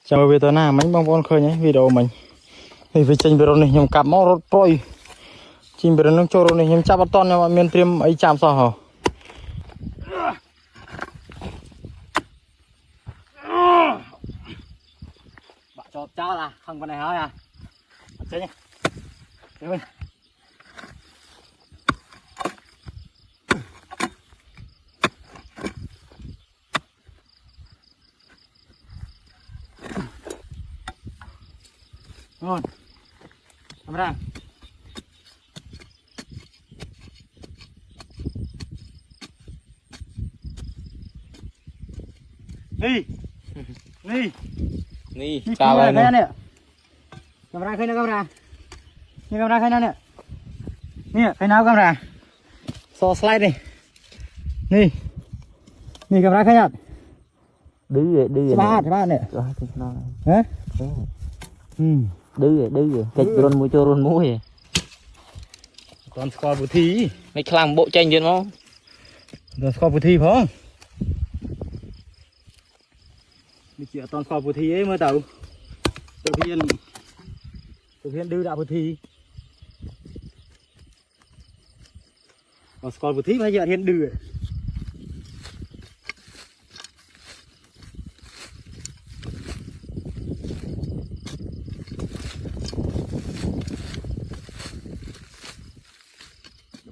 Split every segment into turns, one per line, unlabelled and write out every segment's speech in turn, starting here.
Chào về tối nay mình bong bóng khơi nhé video mình thì phải chỉnh video này nhầm cặp máu rốt proi chỉnh video nó cho này nhầm chắp bắt ton nhưng mà miền tiêm ấy chạm sao hả bạn cho cháu là không con này hả à chơi nhé mình ngon làm ra đi đi
Nih, cawan
nè camera khai nào camera như camera khai nào nè nè khai nào camera so slide này nè nè camera khai nào
đưa
ba nè hả
đưa kịch rôn mũi cho rôn mũi
còn score bù thi
mấy khlang bộ tranh viên không
còn score bù thi không đi chữa toàn score bù thi ấy mới tàu thực hiện đưa đạo bù thi còn score bù thi phải giờ hiện đưa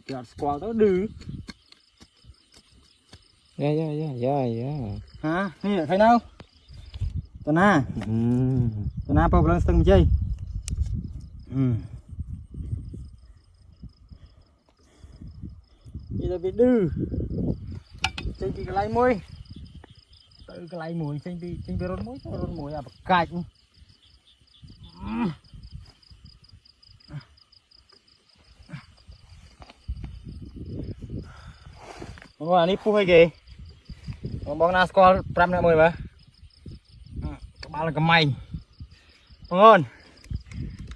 Gạt squat đó đứ.
Dạ.
Hả? Nè, thấy đâu? Tuần na. Tuần na bao lần từng chơi. Đây là bị đứ. Chơi cái lái môi. Tự cái lái môi chơi bị rôn môi à bạc cạch. Wah, ini puh lagi. Bong na skol pram nak mui ba. Kepala kemai. Ngon.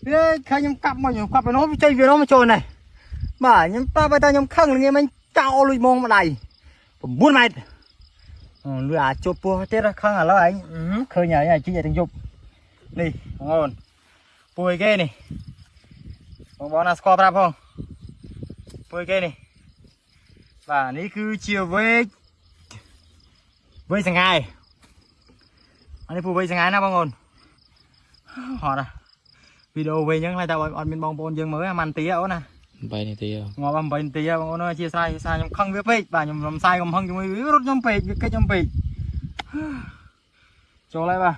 Ê, khai nhom cặp mà nhom cặp nó chơi về nó mà trồn này. Mà nhom ta bây ta nhom khăng nghe mình chao lùi mong mà này.ผมbuôn mày. Lùi à chụp puh tết ra khăng à lo anh. Khơi nhà này chứ vậy tình dục. Đi, ngon. Puh cái này. Bong na skol pram không? Puh cái này. Vàនេះគឺជាវែកសង្ហែអានេះពូវែកសង្ហែណាបងប្អូនហត់វីដេអូវែកអញ្ចឹងហើយតែអត់មានបងប្អូនយើងមើលអាម៉ាន់ទីអូនណា
8 នាទី
ងាប់8នាទីបងប្អូនអើយអធិស្ឋានខ្ញុំខឹងវាពេកបាទខ្ញុំរំសាយកំហឹងជាមួយវារត់ខ្ញុំពេកវាកិច្ចខ្ញុំពេកចូលហើយបាទ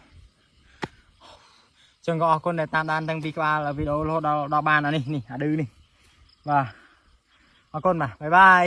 ចឹងក៏អរគុណដែលតាមដានតាំងពីក្បាលវីដេអូរហូតដល់បានអានេះអាឌឺនេះបាទអរគុណបាទបាយបាយ